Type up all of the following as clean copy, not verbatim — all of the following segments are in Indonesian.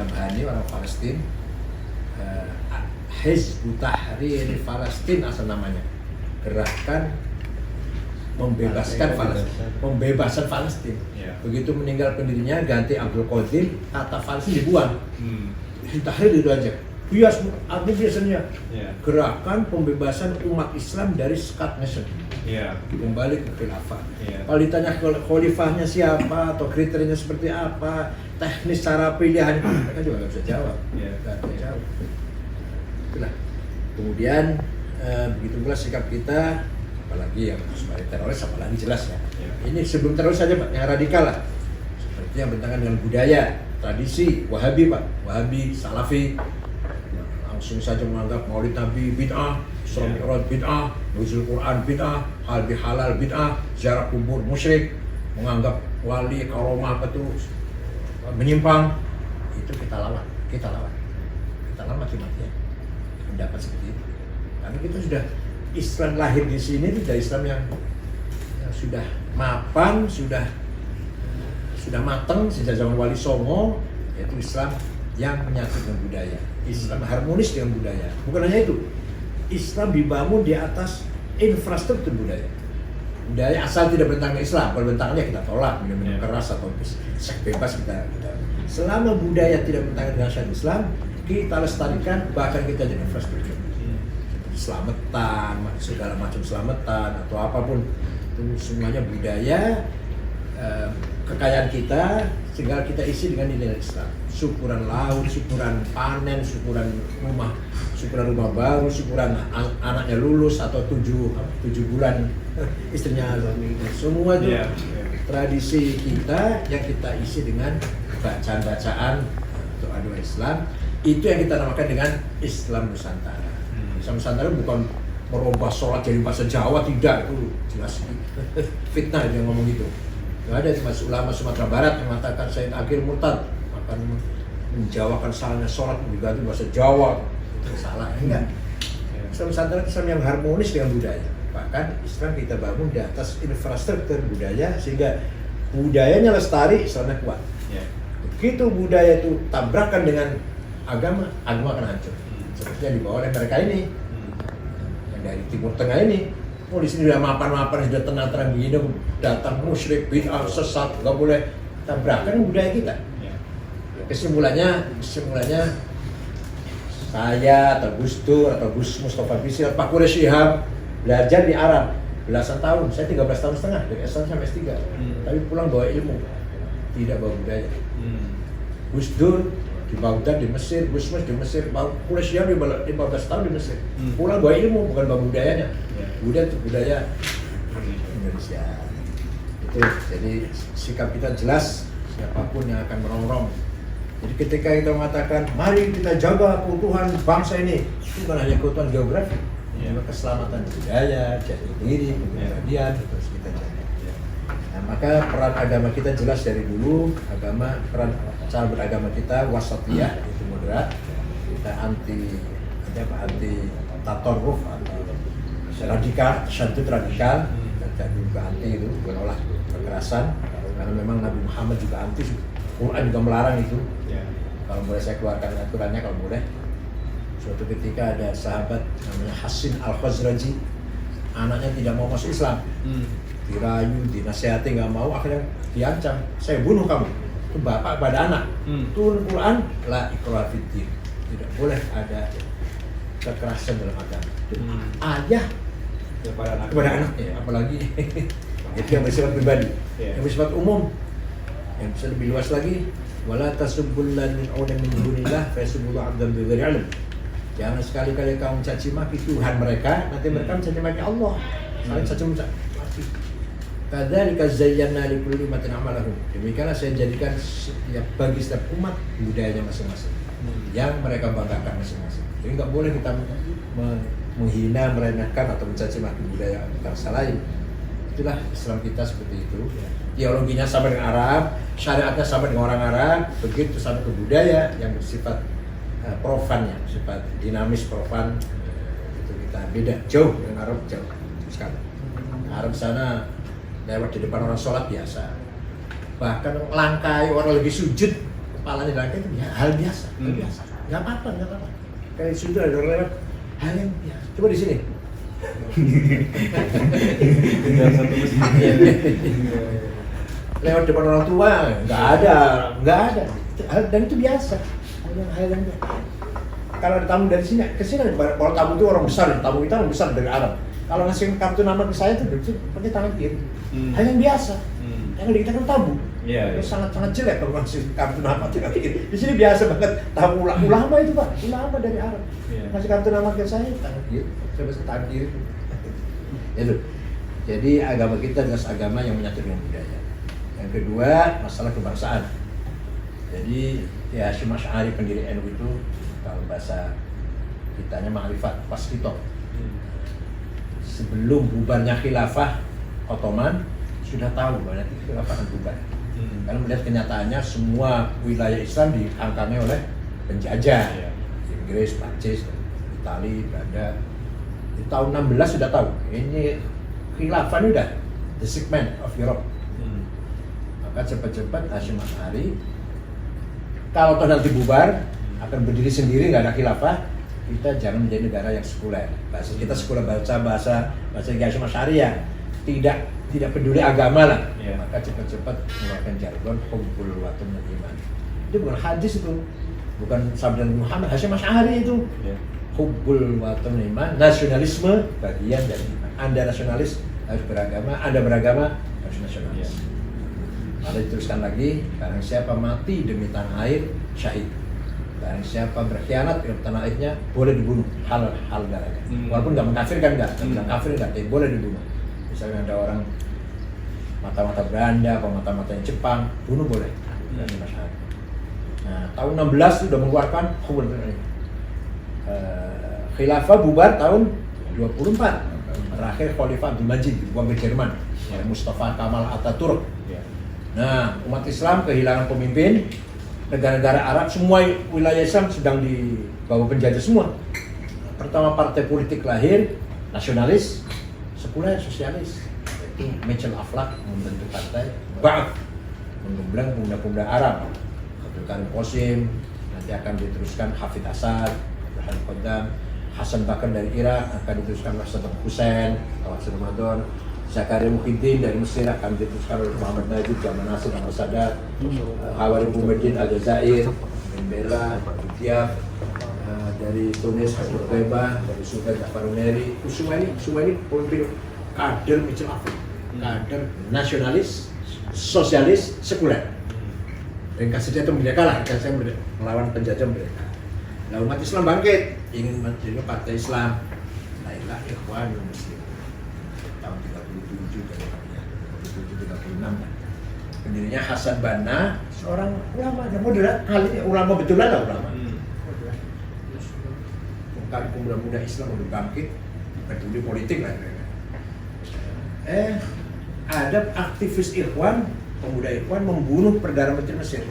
Syambani, orang Palestina, Hizbut Tahrir Palestina asal namanya, gerakan pembebasan Palestina. Begitu meninggal pendirinya, ganti Abdul Qadir, kata Palestina dibuang. Hizbut Tahrir itu aja. Artinya biasanya gerakan pembebasan umat Islam dari sekat nation. Kembali ke khilafah. Kalau ditanya khalifahnya siapa atau kriterianya seperti apa, teknis cara pilihan, mereka juga nggak bisa jawab. Nggak bisa jawab. Itulah. Kemudian begitu pula sikap kita, apalagi yang sebagai teroris, apalagi jelas ya. Ini sebelum teroris saja Pak, yang radikal lah. Seperti yang bertentangan dengan budaya, tradisi, Wahabi Pak, Wahabi, Salafi, langsung saja menganggap Maulid Nabi bid'ah, Isra Mi'raj bid'ah, nuzul Quran bid'ah, hal bihalal bid'ah, ziarah kubur musyrik, menganggap wali karomah itu menyimpang. Itu kita lawan mati-matian pendapat seperti itu. Karena kita sudah Islam lahir di sini itu dari Islam yang sudah mapan, sudah matang sejak zaman Wali Songo, yaitu Islam yang menyatu dengan budaya, Islam harmonis dengan budaya. Bukan hanya itu, Islam dibangun di atas infrastruktur budaya. Budaya asal tidak bertentangan dengan Islam, kalau bertentangannya kita tolak, minum keras atau seks bebas kita. Selama budaya tidak bertentangan dengan syariat Islam, kita lestarikan, bahkan kita jadi infrastruktur. Selamatan, segala macam selamatan atau apapun, itu semuanya budaya, kekayaan kita, sehingga kita isi dengan nilai Islam. Syukuran laut, syukuran panen, syukuran rumah baru, syukuran anaknya lulus atau 7 bulan istrinya semua itu tradisi kita yang kita isi dengan bacaan-bacaan untuk adu Islam. Itu yang kita namakan dengan Islam Nusantara. Islam Nusantara bukan merubah sholat jadi bahasa Jawa, tidak, itu jelas fitnah yang ngomong gitu. Nggak ada ulama Sumatera Barat yang mengatakan Sayyid Akhil murtad akan menjawakan salahnya sholat diganti bahasa Jawa, itu salah. Enggak. Islam Nusantara Islam yang harmonis dengan budaya. Bahkan Islam kita bangun di atas infrastruktur budaya sehingga budayanya lestari, Islamnya kuat. Begitu budaya itu tabrakan dengan agama akan hancur. Seperti yang dibawa oleh mereka ini, yang dari Timur Tengah ini. Oh, di sini sudah mapan-mapan, sudah tenang-tenang begini, datang musyrik, bid'ah, sesat, nggak boleh tabrakan budaya kita. Kesimpulannya saya atau Gus Dur atau Gus Mustafa Bisri atau Pak Quraish Shihab belajar di Arab belasan tahun, saya 13 tahun setengah dari S1 sampai S3, tapi pulang bawa ilmu, tidak bawa budaya. Gus Dur di Baghdad di Mesir, Gus Mus di Mesir, Pak Quraish Shihab 15 tahun di Mesir, pulang bawa ilmu, bukan bawa budayanya. Budaya itu budaya Indonesia. Itu jadi sikap kita jelas, siapapun yang akan merongrong. Jadi ketika kita mengatakan mari kita jaga keutuhan bangsa ini, itu bukan hanya keutuhan geografi, keselamatan budaya, jati diri, kepribadian, terus kita jaga. Nah, maka peran agama kita jelas dari dulu. Peran cara beragama kita wasatiyah, itu moderat. Kita anti tatorruf, radikal, syadud radikal, dan juga anti itu, menolak kekerasan. Karena memang Nabi Muhammad juga anti, Quran juga melarang itu. Kalau boleh saya keluarkan aturannya, kalau boleh. Suatu ketika ada sahabat namanya Hasin Al-Khazraji, anaknya tidak mau masuk Islam, dirayu, dinasihati nggak mau, akhirnya diancam, saya bunuh kamu. Itu bapak pada anak. Turun Quran, la ikraha fiddin, tidak boleh ada kekerasan dalam agama. Ayah kepada anaknya, apalagi itu yang bersifat pribadi, yang bersifat umum, yang bisa lebih luas lagi. Wala tasubbul ladina min dunillah fa yasubbu 'abdan bighairi 'ilm. Jangan sekali-kali kamu caci maki Tuhan mereka, nanti mereka mencaci maki Allah. Saling caci maki. Kadzalika zayyana likulli ummatin 'amalahum. Demikianlah saya jadikan bagi setiap umat budayanya masing-masing, yang mereka banggakan masing-masing. Jadi nggak boleh kita menghina, meremehkan atau mencaci maki budaya bangsa lain. Itulah Islam kita seperti itu. Teologinya sama dengan Arab, syariatnya sama dengan orang Arab, begitu sampai ke budaya yang bersifat profannya, sifat dinamis profan, itu kita beda jauh dengan Arab, jauh sekali. Arab sana lewat di depan orang sholat biasa, bahkan langkai orang lagi sujud kepalanya lagi itu hal biasa, nggak apa-apa. Kayak situ ada orang lewat, hal yang biasa. Coba di sini. Lewat depan orang tua, nggak ada. Dan itu biasa, hal yang biasa. Kalau ada tamu dari sini, ke sini, kalau tamu itu orang besar, tamu kita orang besar dari Arab. Kalau ngasih kartu nama ke saya itu pakai tangan kiri, hal yang biasa. Yang kita kan tamu, sangat jelek kalau ngasih kartu nama tangan kiri. Di sini biasa banget, tamu ulama itu Pak, ulama dari Arab. Ngasih kartu nama ke saya, tangan kiri, tangan kiri. Itu. Jadi agama kita adalah agama yang menyatu dengan budaya. Yang kedua, masalah kebangsaan. Jadi ya Hasyim Asy'ari pendiri NU itu kalau bahasa kitanya ma'rifat waskito. Sebelum bubarnya khilafah Ottoman sudah tahu bahwa nanti khilafah akan bubar. Karena melihat kenyataannya semua wilayah Islam dihangkangi oleh penjajah, Inggris, Prancis, Italia, Belanda. Di tahun 16 sudah tahu ini khilafah ini udah the segment of Europe. Maka cepat-cepat Hasyim Asy'ari kalau toh nanti bubar akan berdiri sendiri, nggak ada khilafah, kita jangan menjadi negara yang sekuler. Bahasa kita sekuler, bahasa Hasyim Asy'ari ya tidak peduli agama lah. Maka cepat-cepat mengeluarkan jargon hubbul watun wal iman. Itu bukan hadis, itu bukan sabda Muhammad, Hasyim Asy'ari itu. Hubbul watun wal iman, nasionalisme bagian dari iman. Anda nasionalis harus beragama, Anda beragama harus nasionalis. Lalu diteruskan lagi, barang siapa mati demi tanah air, syahid. Barang siapa berkhianat demi tanah airnya, boleh dibunuh, hal darahnya. Walaupun nggak mengkafirkan, nggak bilang kafir nggak, tapi boleh dibunuh. Misalnya ada orang mata-mata Belanda, atau mata-matanya Jepang, bunuh boleh. Nah, tahun 16 sudah mengeluarkan khilafah bubar tahun 24. Terakhir Khalifah Abdul Majid dibuang ke Jerman oleh Mustafa Kamal Ataturk. Nah, umat Islam kehilangan pemimpin, negara-negara Arab, semua wilayah Islam sedang dibawa penjajah semua. Pertama partai politik lahir, nasionalis, sekuler, sosialis. Itu Mitchell Aflaq membentuk partai Ba'ath, menggembleng pemuda-pemuda Arab. Abdul Karim Qasim, nanti akan diteruskan Hafid Asad, Abdul Qaddam, Hasan Bakar dari Irak, akan diteruskan oleh Saddam Hussein, Hasan Ramadan, Zakaria Mukhyiddin dari Mesir akan diteruskan oleh Muhammad Najib, Jamal Nasir, Anwar Sadat, Hawari Boumediene Aljazair, Bella, Diab, dari Tunis, Habib Beba, dari Sudan, Jafar Uneri. Semua ini pemimpin kader Mitchell Aflaq, kader nasionalis, sosialis, sekuler. Dan kasusnya itu merdeka lah, saya melawan penjajah merdeka. Nah, umat Islam bangkit, ingin menjadi partai Islam. Lahirlah Ikhwanul Muslimin tahun 37 kayaknya, 37-36 kan. Pendirinya Hasan Banna, seorang ulama, moderat, ulama betulan lah ulama. Bukan pemuda-pemuda Islam udah bangkit, peduli politik lah. Ada aktivis Ikhwan, pemuda Ikhwan membunuh Perdana Menteri Mesir,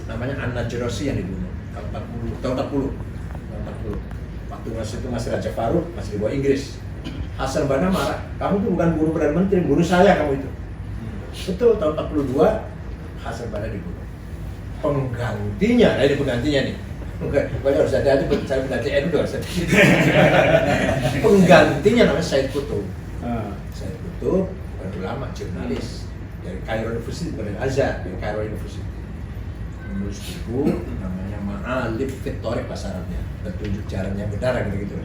namanya An-Najrasi yang dibunuh tahun 40. Waktu Mesir itu masih Raja Farouk, masih di bawah Inggris. Hasan Banna marah, kamu tuh bukan bunuh Perdana Menteri, bunuh saya kamu itu. Betul, tahun 42 Hasan Banna dibunuh. Penggantinya, ini penggantinya nih. Pokoknya harus hati-hati, saya pengganti NU harus hati-hati. Penggantinya namanya Said Qutb. Said Qutb bukan ulama, jurnalis dari Cairo University, bukan dari Azhar, dari Cairo University. Menulis buku namanya Ma'alif fit Thoriq bahasa Arabnya, petunjuk jalan yang benar gitu.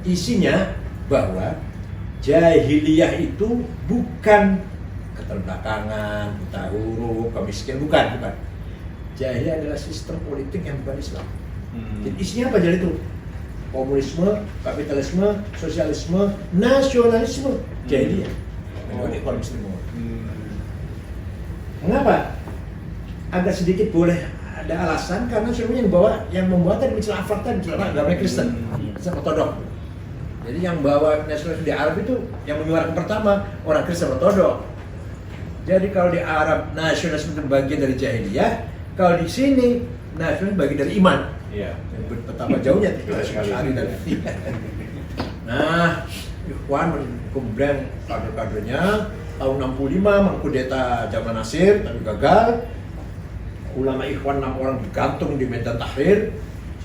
Isinya bahwa jahiliyah itu bukan keterbelakangan, buta huruf, kemiskinan, bukan. Jahiliyah adalah sistem politik yang bukan Islam. Jadi isinya apa jadi itu? Komunisme, kapitalisme, sosialisme, nasionalisme, jahiliyah. Menurut Ikhwan Muslimun. Mengapa? Agak sedikit boleh ada alasan karena sebenarnya yang membawa tadi Mitchell Aflaq tadi agama Kristen, Kristen Ortodok. Jadi yang bawa nasionalisme di Arab itu yang menyuarakan pertama orang Kristen Ortodok. Jadi kalau di Arab nasionalisme itu bagian dari jahiliyah, kalau di sini nasionalisme bagian dari iman. Betapa jauhnya Hasyim Asy'ari tadi. Nah, Ikhwan menggembleng kader-kadernya tahun 65 mengkudeta Jamal Nasir tapi gagal. ulama Ikhwan 6 orang digantung di Medan Tahrir,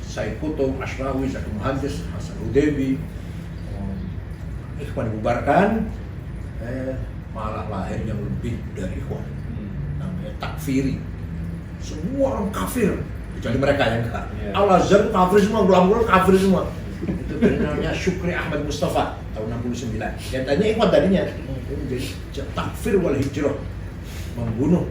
Said Qutb, Ashrawi, Zaki Muhandis, Hasan Udebi. Ikhwan dibubarkan, malah lahir yang lebih dari Ikhwan, namanya takfiri. Semua orang kafir, kecuali mereka yang enggak. Al-Azhar itu kafir semua, ulama kafir semua. Itu namanya Syukri Ahmad Mustafa tahun 69. Yang tadinya Ikhwan tadinya jadi takfir wal hijrah, membunuh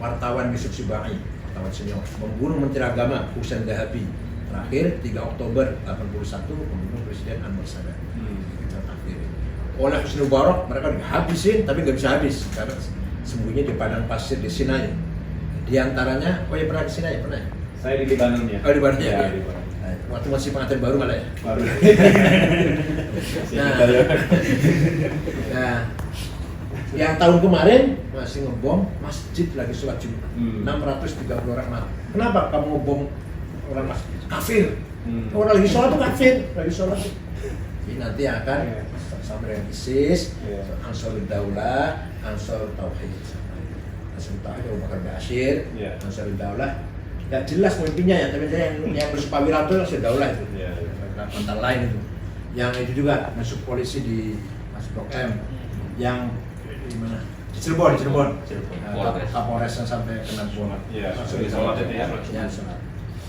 wartawan Yusuf Sibai, wartawan senior, membunuh Menteri Agama Husain Dahabi. Terakhir 3 Oktober 81 membunuh Presiden Anwar Sadat. Takfir. Oleh Husni Mubarak mereka dihabisin, tapi nggak bisa habis karena sembunyi di padang pasir di Sinai. Di antaranya, oh ya pernah ke Sinai, pernah? Saya di Libanon ya. Oh di Libanon ya. Di Libanon. Waktu masih pengantin baru malah ya. Baru. Nah, yang tahun kemarin masih ngebom masjid lagi sholat Jumat. 630 orang mati. Kenapa kamu ngebom orang masjid? Kafir. Orang lagi sholat tuh kafir, lagi sholat. Jadi nanti akan sampai dengan ISIS, Ansarud Daulah, Ansar Tauhid. Ansar Tauhid Abu Bakar Bashir, Ansarud Daulah. Gak jelas pemimpinnya ya, tapi yang bersumpah Wiranto Ansar Daulah itu. Mantan lain itu. Yang itu juga masuk polisi di Blok M. Yang di mana? Di Cirebon. Kapolresnya sampai kena bom. Iya, di sholat itu ya.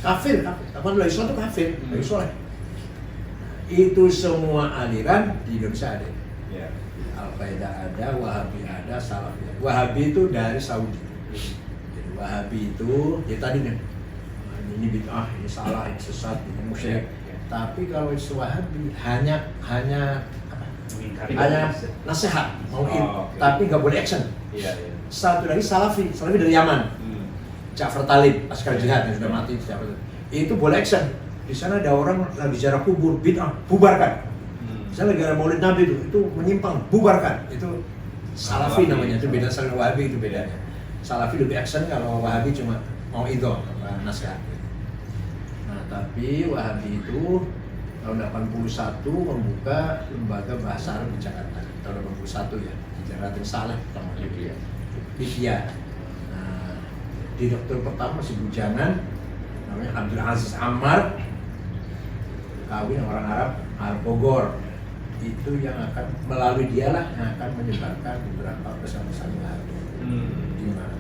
Kafir. Kapan lagi sholat itu kafir, lagi sholat. Itu semua aliran di Indonesia ada. Al-Qaeda ada, Wahabi ada, Salafi ada. Wahabi itu dari Saudi. Jadi Wahabi itu, ya tadi nih, ini bid'ah, ini salah, ini sesat, ini musyrik. Tapi kalau itu Wahabi hanya nasihat, tapi nggak boleh action. Satu lagi Salafi dari Yaman. Ja'far Talib, askar jihad yang sudah mati, itu boleh action. Di sana ada orang lagi ziarah kubur, bid'ah, bubarkan. Misalnya lagi ada Maulid Nabi itu menyimpang, bubarkan. Itu Salafi namanya, itu beda sama Wahabi, itu bedanya. Salafi lebih action, kalau Wahabi cuma mau itu nasihat. Nah, tapi Wahabi itu tahun 81 membuka lembaga bahasa Arab di Jakarta. Tahun 81 ya, di Jakarta Saleh pertama kali ya. Libya. Nah, direktur pertama masih bujangan, namanya Abdul Aziz Ammar, kawin orang Arab, Al-Bogor. Itu yang akan melalui dialah yang akan menyebarkan beberapa pesan-pesan Wahabi. Di mana?